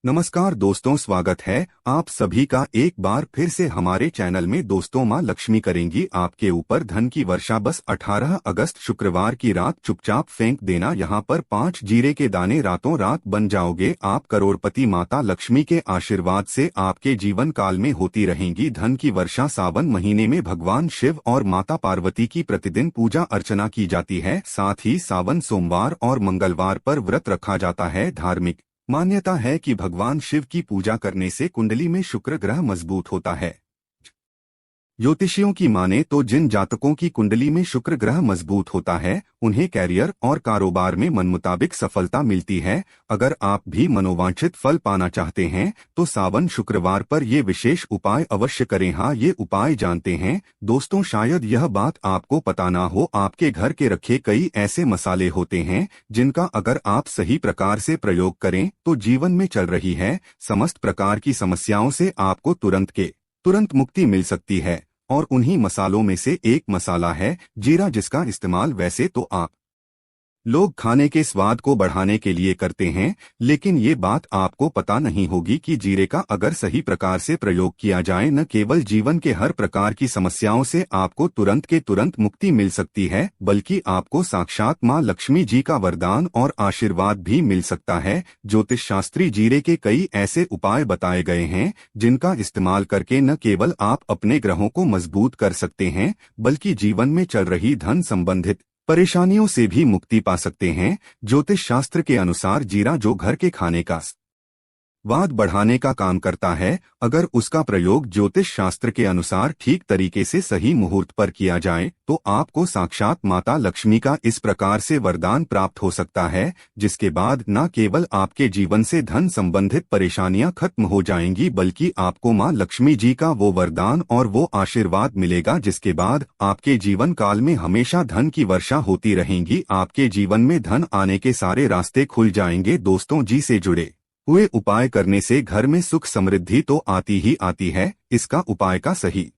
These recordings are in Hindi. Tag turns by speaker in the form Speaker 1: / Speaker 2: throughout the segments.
Speaker 1: नमस्कार दोस्तों, स्वागत है आप सभी का एक बार फिर से हमारे चैनल में। दोस्तों, माँ लक्ष्मी करेंगी आपके ऊपर धन की वर्षा। बस 18 अगस्त शुक्रवार की रात चुपचाप फेंक देना यहाँ पर 5 जीरे के दाने, रातों रात बन जाओगे आप करोड़पति। माता लक्ष्मी के आशीर्वाद से आपके जीवन काल में होती रहेंगी धन की वर्षा। सावन महीने में भगवान शिव और माता पार्वती की प्रतिदिन पूजा अर्चना की जाती है। साथ ही सावन सोमवार और मंगलवार पर व्रत रखा जाता है। धार्मिक मान्यता है कि भगवान शिव की पूजा करने से कुंडली में शुक्र ग्रह मजबूत होता है। ज्योतिषियों की माने तो जिन जातकों की कुंडली में शुक्र ग्रह मजबूत होता है उन्हें कैरियर और कारोबार में मनमुताबिक सफलता मिलती है। अगर आप भी मनोवांछित फल पाना चाहते हैं तो सावन शुक्रवार पर ये विशेष उपाय अवश्य करें। हाँ, ये उपाय जानते हैं दोस्तों, शायद यह बात आपको पता ना हो। आपके घर के रखे कई ऐसे मसाले होते हैं जिनका अगर आप सही प्रकार से प्रयोग करें तो जीवन में चल रही है समस्त प्रकार की समस्याओं से आपको तुरंत मुक्ति मिल सकती है। और उन्हीं मसालों में से एक मसाला है जीरा, जिसका इस्तेमाल वैसे तो आप लोग खाने के स्वाद को बढ़ाने के लिए करते हैं, लेकिन ये बात आपको पता नहीं होगी कि जीरे का अगर सही प्रकार से प्रयोग किया जाए न केवल जीवन के हर प्रकार की समस्याओं से आपको तुरंत मुक्ति मिल सकती है, बल्कि आपको साक्षात माँ लक्ष्मी जी का वरदान और आशीर्वाद भी मिल सकता है। ज्योतिष शास्त्री जीरे के कई ऐसे उपाय बताए गए हैं जिनका इस्तेमाल करके न केवल आप अपने ग्रहों को मजबूत कर सकते हैं, बल्कि जीवन में चल रही धन संबंधित परेशानियों से भी मुक्ति पा सकते हैं। ज्योतिष शास्त्र के अनुसार जीरा जो घर के खाने का स्वाद बढ़ाने का काम करता है, अगर उसका प्रयोग ज्योतिष शास्त्र के अनुसार ठीक तरीके से सही मुहूर्त पर किया जाए तो आपको साक्षात माता लक्ष्मी का इस प्रकार से वरदान प्राप्त हो सकता है, जिसके बाद न केवल आपके जीवन से धन संबंधित परेशानियां खत्म हो जाएंगी, बल्कि आपको मां लक्ष्मी जी का वो वरदान और वो आशीर्वाद मिलेगा जिसके बाद आपके जीवन काल में हमेशा धन की वर्षा होती रहेगी। आपके जीवन में धन आने के सारे रास्ते खुल जाएंगे। दोस्तों, जी से जुड़े हुए उपाय करने से घर में सुख समृद्धि तो आती ही आती है। इसका उपाय का सही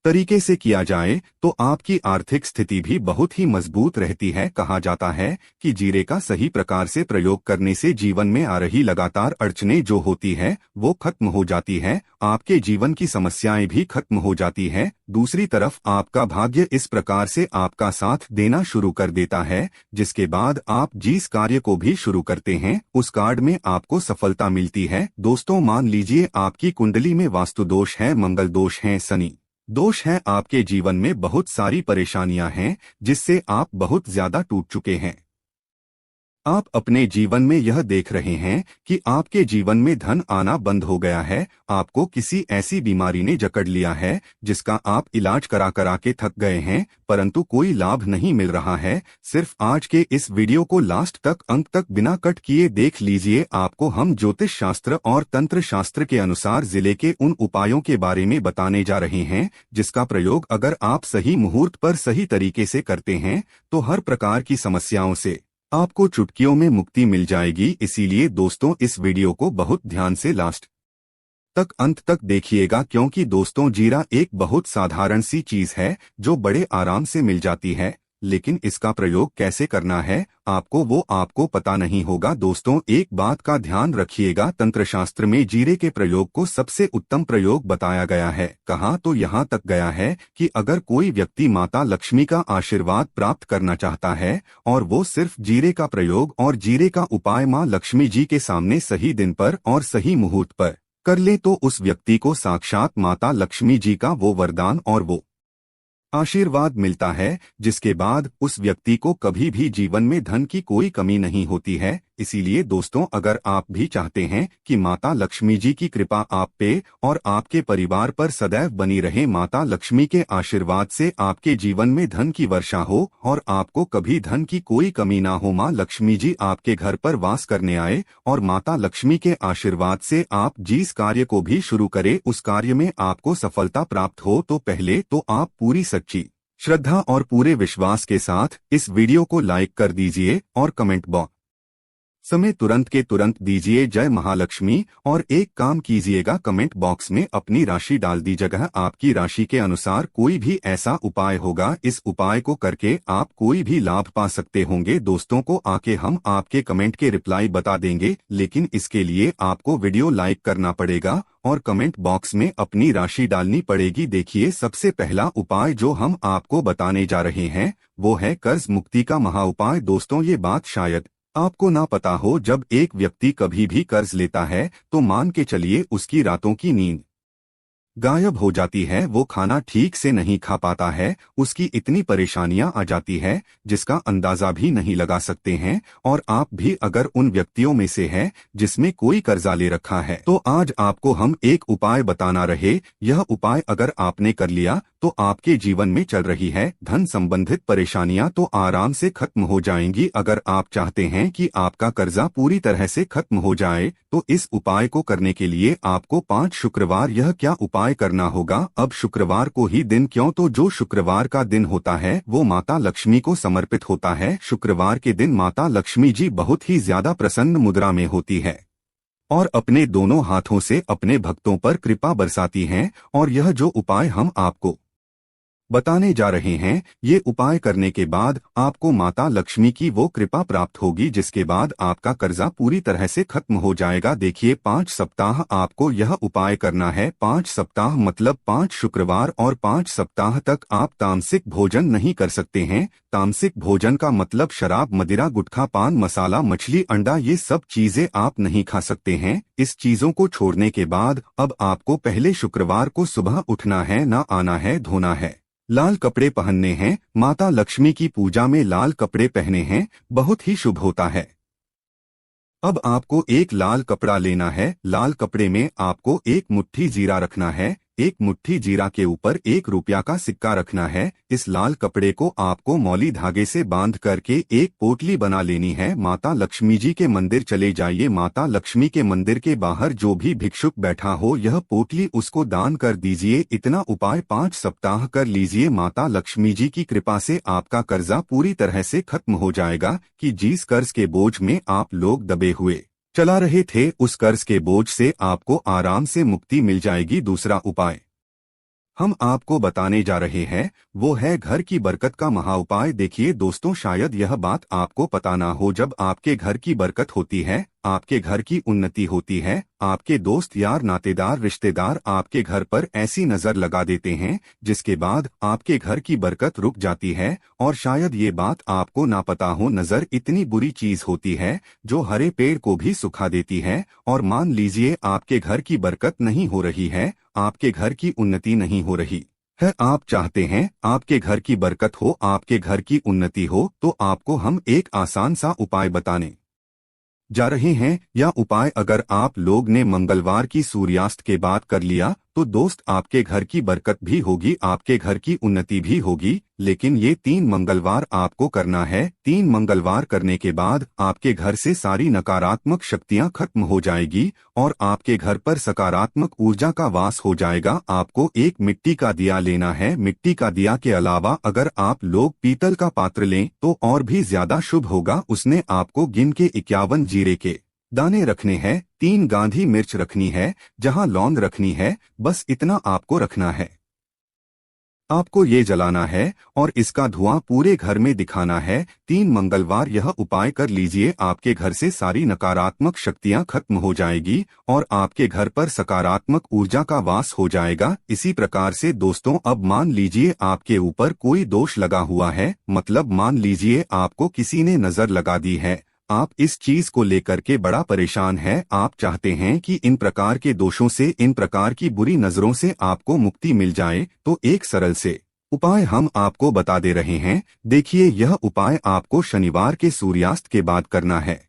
Speaker 1: तरीके से किया जाए तो आपकी आर्थिक स्थिति भी बहुत ही मजबूत रहती है। कहा जाता है कि जीरे का सही प्रकार से प्रयोग करने से जीवन में आ रही लगातार अड़चनें जो होती है वो खत्म हो जाती है, आपके जीवन की समस्याएं भी खत्म हो जाती है। दूसरी तरफ आपका भाग्य इस प्रकार से आपका साथ देना शुरू कर देता है, जिसके बाद आप जिस कार्य को भी शुरू करते हैं उस कार्य में आपको सफलता मिलती है। दोस्तों, मान लीजिए आपकी कुंडली में वास्तु दोष है, मंगल दोष है, शनि दोष है, आपके जीवन में बहुत सारी परेशानियां हैं जिससे आप बहुत ज्यादा टूट चुके हैं। आप अपने जीवन में यह देख रहे हैं कि आपके जीवन में धन आना बंद हो गया है, आपको किसी ऐसी बीमारी ने जकड़ लिया है जिसका आप इलाज करा करा के थक गए हैं, परंतु कोई लाभ नहीं मिल रहा है। सिर्फ आज के इस वीडियो को लास्ट तक अंत तक बिना कट किए देख लीजिए। आपको हम ज्योतिष शास्त्र और तंत्र शास्त्र के अनुसार जिले के उन उपायों के बारे में बताने जा रहे हैं जिसका प्रयोग अगर आप सही मुहूर्त पर सही तरीके से करते हैं तो हर प्रकार की समस्याओं से आपको चुटकियों में मुक्ति मिल जाएगी। इसीलिए दोस्तों, इस वीडियो को बहुत ध्यान से लास्ट तक अंत तक देखिएगा, क्योंकि दोस्तों जीरा एक बहुत साधारण सी चीज है जो बड़े आराम से मिल जाती है, लेकिन इसका प्रयोग कैसे करना है आपको पता नहीं होगा। दोस्तों, एक बात का ध्यान रखिएगा, तंत्र शास्त्र में जीरे के प्रयोग को सबसे उत्तम प्रयोग बताया गया है। कहा तो यहाँ तक गया है कि अगर कोई व्यक्ति माता लक्ष्मी का आशीर्वाद प्राप्त करना चाहता है और वो सिर्फ जीरे का प्रयोग और जीरे का उपाय माँ लक्ष्मी जी के सामने सही दिन पर और सही मुहूर्त पर कर ले तो उस व्यक्ति को साक्षात माता लक्ष्मी जी का वो वरदान और वो आशीर्वाद मिलता है, जिसके बाद उस व्यक्ति को कभी भी जीवन में धन की कोई कमी नहीं होती है। इसीलिए दोस्तों, अगर आप भी चाहते हैं कि माता लक्ष्मी जी की कृपा आप पे और आपके परिवार पर सदैव बनी रहे, माता लक्ष्मी के आशीर्वाद से आपके जीवन में धन की वर्षा हो और आपको कभी धन की कोई कमी ना हो, माँ लक्ष्मी जी आपके घर पर वास करने आए और माता लक्ष्मी के आशीर्वाद से आप जिस कार्य को भी शुरू करें उस कार्य में आपको सफलता प्राप्त हो, तो पहले तो आप पूरी सच्ची श्रद्धा और पूरे विश्वास के साथ इस वीडियो को लाइक कर दीजिए और कमेंट बॉक्स समय तुरंत के तुरंत दीजिए जय महालक्ष्मी। और एक काम कीजिएगा, कमेंट बॉक्स में अपनी राशि डाल दी। जगह आपकी राशि के अनुसार कोई भी ऐसा उपाय होगा, इस उपाय को करके आप कोई भी लाभ पा सकते होंगे। दोस्तों को आके हम आपके कमेंट के रिप्लाई बता देंगे, लेकिन इसके लिए आपको वीडियो लाइक करना पड़ेगा और कमेंट बॉक्स में अपनी राशि डालनी पड़ेगी। देखिए, सबसे पहला उपाय जो हम आपको बताने जा रहे हैं वो है कर्ज मुक्ति का महा उपाय। दोस्तों, ये बात शायद आपको ना पता हो, जब एक व्यक्ति कभी भी कर्ज लेता है तो मान के चलिए उसकी रातों की नींद गायब हो जाती है, वो खाना ठीक से नहीं खा पाता है, उसकी इतनी परेशानियां आ जाती है जिसका अंदाजा भी नहीं लगा सकते हैं। और आप भी अगर उन व्यक्तियों में से हैं जिसमें कोई कर्जा ले रखा है, तो आज आपको हम एक उपाय बताना रहे। यह उपाय अगर आपने कर लिया तो आपके जीवन में चल रही है धन संबंधित परेशानियां तो आराम से खत्म हो जाएंगी। अगर आप चाहते हैं कि आपका कर्जा पूरी तरह से खत्म हो जाए तो इस उपाय को करने के लिए आपको 5 शुक्रवार यह क्या उपाय करना होगा। अब शुक्रवार को ही दिन क्यों, तो जो शुक्रवार का दिन होता है वो माता लक्ष्मी को समर्पित होता है। शुक्रवार के दिन माता लक्ष्मी जी बहुत ही ज्यादा प्रसन्न मुद्रा में होती है और अपने दोनों हाथों से अपने भक्तों पर कृपा बरसाती हैं। और यह जो उपाय हम आपको बताने जा रहे हैं, ये उपाय करने के बाद आपको माता लक्ष्मी की वो कृपा प्राप्त होगी जिसके बाद आपका कर्जा पूरी तरह से खत्म हो जाएगा। देखिए, 5 सप्ताह आपको यह उपाय करना है। 5 सप्ताह मतलब 5 शुक्रवार और 5 सप्ताह तक आप तामसिक भोजन नहीं कर सकते हैं। तामसिक भोजन का मतलब शराब, मदिरा, गुटखा, पान मसाला, मछली, अंडा, ये सब चीजें आप नहीं खा सकते हैं। इस चीजों को छोड़ने के बाद अब आपको पहले शुक्रवार को सुबह उठना है, ना आना है, धोना है, लाल कपड़े पहनने हैं, माता लक्ष्मी की पूजा में लाल कपड़े पहने हैं, बहुत ही शुभ होता है। अब आपको एक लाल कपड़ा लेना है, लाल कपड़े में आपको एक मुट्ठी जीरा रखना है, एक मुट्ठी जीरा के ऊपर 1 रुपया का सिक्का रखना है। इस लाल कपड़े को आपको मौली धागे से बांध करके एक पोटली बना लेनी है। माता लक्ष्मी जी के मंदिर चले जाइए, माता लक्ष्मी के मंदिर के बाहर जो भी भिक्षुक बैठा हो यह पोटली उसको दान कर दीजिए। इतना उपाय 5 सप्ताह कर लीजिए, माता लक्ष्मी जी की कृपा से आपका कर्जा पूरी तरह से खत्म हो जाएगा। कि जिस कर्ज के बोझ में आप लोग दबे हुए चला रहे थे, उस कर्ज के बोझ से आपको आराम से मुक्ति मिल जाएगी। दूसरा उपाय हम आपको बताने जा रहे हैं वो है घर की बरकत का महा उपाय। देखिए दोस्तों, शायद यह बात आपको पता ना हो, जब आपके घर की बरकत होती है, आपके घर की उन्नति होती है, आपके दोस्त यार नातेदार रिश्तेदार आपके घर पर ऐसी नजर लगा देते हैं जिसके बाद आपके घर की बरकत रुक जाती है। और शायद ये बात आपको ना पता हो, नजर इतनी बुरी चीज होती है जो हरे पेड़ को भी सुखा देती है। और मान लीजिए आपके घर की बरकत नहीं हो रही है, आपके घर की उन्नति नहीं हो रही है, आप चाहते हैं आपके घर की बरकत हो, आपके घर की उन्नति हो, तो आपको हम एक आसान सा उपाय बताने जा रहे हैं। या उपाय अगर आप लोग ने मंगलवार की सूर्यास्त के बाद कर लिया तो दोस्त आपके घर की बरकत भी होगी, आपके घर की उन्नति भी होगी। लेकिन ये 3 मंगलवार आपको करना है। 3 मंगलवार करने के बाद आपके घर से सारी नकारात्मक शक्तियां खत्म हो जाएगी और आपके घर पर सकारात्मक ऊर्जा का वास हो जाएगा। आपको एक मिट्टी का दिया लेना है। मिट्टी का दिया के अलावा अगर आप लोग पीतल का पात्र लें तो और भी ज्यादा शुभ होगा। उसने आपको गिन के 51 जीरे के दाने रखने हैं, 3 गांधी मिर्च रखनी है, जहां लौंग रखनी है, बस इतना आपको रखना है। आपको ये जलाना है और इसका धुआं पूरे घर में दिखाना है। 3 मंगलवार यह उपाय कर लीजिए, आपके घर से सारी नकारात्मक शक्तियां खत्म हो जाएगी और आपके घर पर सकारात्मक ऊर्जा का वास हो जाएगा। इसी प्रकार से दोस्तों, अब मान लीजिए आपके ऊपर कोई दोष लगा हुआ है, मतलब मान लीजिए आपको किसी ने नजर लगा दी है, आप इस चीज को लेकर के बड़ा परेशान हैं, आप चाहते हैं कि इन प्रकार के दोषों से, इन प्रकार की बुरी नजरों से आपको मुक्ति मिल जाए, तो एक सरल से उपाय हम आपको बता दे रहे हैं। देखिए, यह उपाय आपको शनिवार के सूर्यास्त के बाद करना है।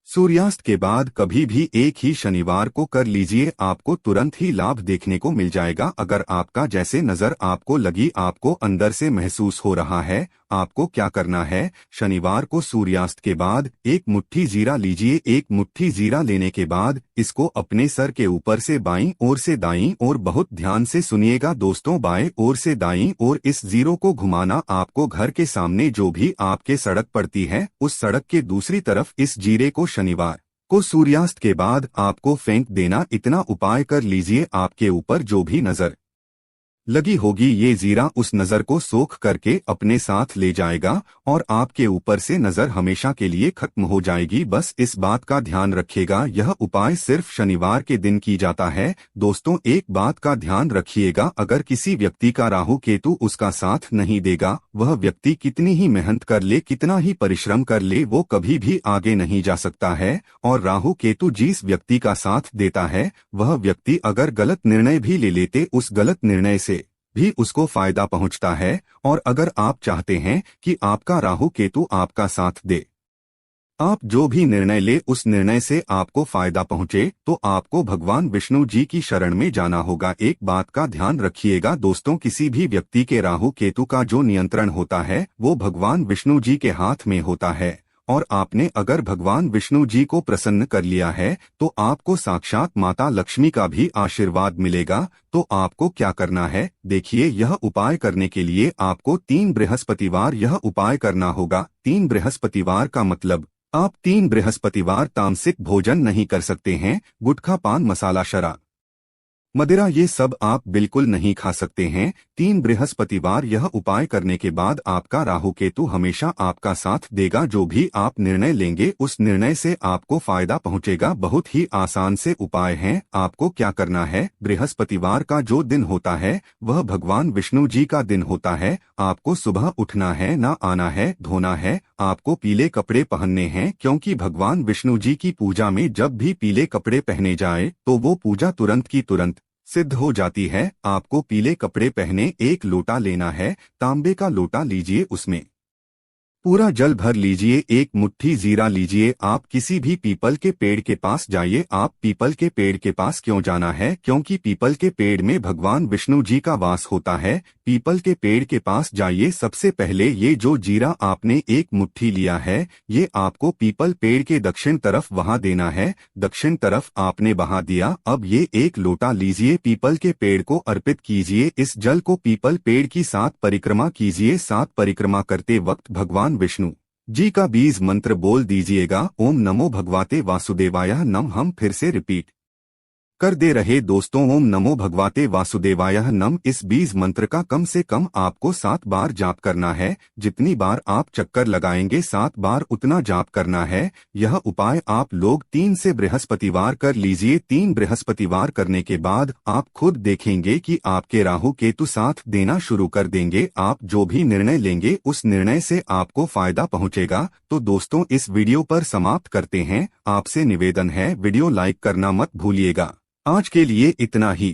Speaker 1: सूर्यास्त के बाद कभी भी एक ही शनिवार को कर लीजिए, आपको तुरंत ही लाभ देखने को मिल जाएगा। अगर आपका जैसे नजर आपको लगी, आपको अंदर से महसूस हो रहा है, आपको क्या करना है, शनिवार को सूर्यास्त के बाद एक मुट्ठी जीरा लीजिए। एक मुट्ठी जीरा लेने के बाद इसको अपने सर के ऊपर से बाईं ओर से दाईं ओर, बहुत ध्यान से सुनिएगा दोस्तों, बाएं ओर से दाईं ओर इस जीरो को घुमाना। आपको घर के सामने जो भी आपके सड़क पड़ती है, उस सड़क के दूसरी तरफ इस जीरे को शनिवार को सूर्यास्त के बाद आपको फेंक देना। इतना उपाय कर लीजिए, आपके ऊपर जो भी नजर लगी होगी, ये जीरा उस नजर को सोख करके अपने साथ ले जाएगा और आपके ऊपर से नजर हमेशा के लिए खत्म हो जाएगी। बस इस बात का ध्यान रखिएगा, यह उपाय सिर्फ शनिवार के दिन की जाता है। दोस्तों एक बात का ध्यान रखिएगा, अगर किसी व्यक्ति का राहु केतु उसका साथ नहीं देगा, वह व्यक्ति कितनी ही मेहनत कर ले, कितना ही परिश्रम कर ले, वो कभी भी आगे नहीं जा सकता है। और राहु केतु जिस व्यक्ति का साथ देता है, वह व्यक्ति अगर गलत निर्णय भी ले लेते, उस गलत निर्णय से भी उसको फायदा पहुंचता है। और अगर आप चाहते हैं कि आपका राहु केतु आपका साथ दे, आप जो भी निर्णय ले उस निर्णय से आपको फायदा पहुंचे, तो आपको भगवान विष्णु जी की शरण में जाना होगा। एक बात का ध्यान रखिएगा दोस्तों, किसी भी व्यक्ति के राहु केतु का जो नियंत्रण होता है, वो भगवान विष्णु जी के हाथ में होता है। और आपने अगर भगवान विष्णु जी को प्रसन्न कर लिया है, तो आपको साक्षात माता लक्ष्मी का भी आशीर्वाद मिलेगा। तो आपको क्या करना है, देखिए, यह उपाय करने के लिए आपको 3 बृहस्पतिवार यह उपाय करना होगा। 3 बृहस्पतिवार का मतलब, आप 3 बृहस्पतिवार तामसिक भोजन नहीं कर सकते हैं। गुटखा, पान मसाला, शराब, मदिरा, ये सब आप बिल्कुल नहीं खा सकते हैं। 3 बृहस्पतिवार यह उपाय करने के बाद आपका राहु केतु हमेशा आपका साथ देगा। जो भी आप निर्णय लेंगे, उस निर्णय से आपको फायदा पहुंचेगा। बहुत ही आसान से उपाय हैं। आपको क्या करना है, बृहस्पतिवार का जो दिन होता है, वह भगवान विष्णु जी का दिन होता है। आपको सुबह उठना है, ना आना है, धोना है, आपको पीले कपड़े पहनने हैं, क्योंकि भगवान विष्णु जी की पूजा में जब भी पीले कपड़े पहने जाए, तो वो पूजा तुरंत की तुरंत सिद्ध हो जाती है। आपको पीले कपड़े पहने, एक लोटा लेना है, तांबे का लोटा लीजिए, उसमें पूरा जल भर लीजिए। एक मुट्ठी जीरा लीजिए। आप किसी भी पीपल के पेड़ के पास जाइए। आप पीपल के पेड़ के पास क्यों जाना है, क्योंकि पीपल के पेड़ में भगवान विष्णु जी का वास होता है। पीपल के पेड़ के पास जाइए। सबसे पहले ये जो जीरा आपने एक मुट्ठी लिया है, ये आपको पीपल पेड़ के दक्षिण तरफ वहां देना है। दक्षिण तरफ आपने बहा दिया। अब ये एक लोटा लीजिए, पीपल के पेड़ को अर्पित कीजिए। इस जल को पीपल पेड़ की 7 परिक्रमा कीजिए। 7 परिक्रमा करते वक्त भगवान विष्णु जी का बीज मंत्र बोल दीजिएगा, ओम नमो भगवते वासुदेवाय नम। हम फिर से रिपीट कर दे रहे दोस्तों, ओम नमो भगवते वासुदेवाय नम। इस बीज मंत्र का कम से कम आपको 7 बार जाप करना है। जितनी बार आप चक्कर लगाएंगे, 7 बार उतना जाप करना है। यह उपाय आप लोग 3 से बृहस्पतिवार कर लीजिए। 3 बृहस्पतिवार करने के बाद आप खुद देखेंगे कि आपके राहु केतु साथ देना शुरू कर देंगे। आप जो भी निर्णय लेंगे, उस निर्णय से आपको फायदा पहुंचेगा। तो दोस्तों इस वीडियो पर समाप्त करते हैं। आपसे निवेदन है, वीडियो लाइक करना मत भूलिएगा। आज के लिए इतना ही।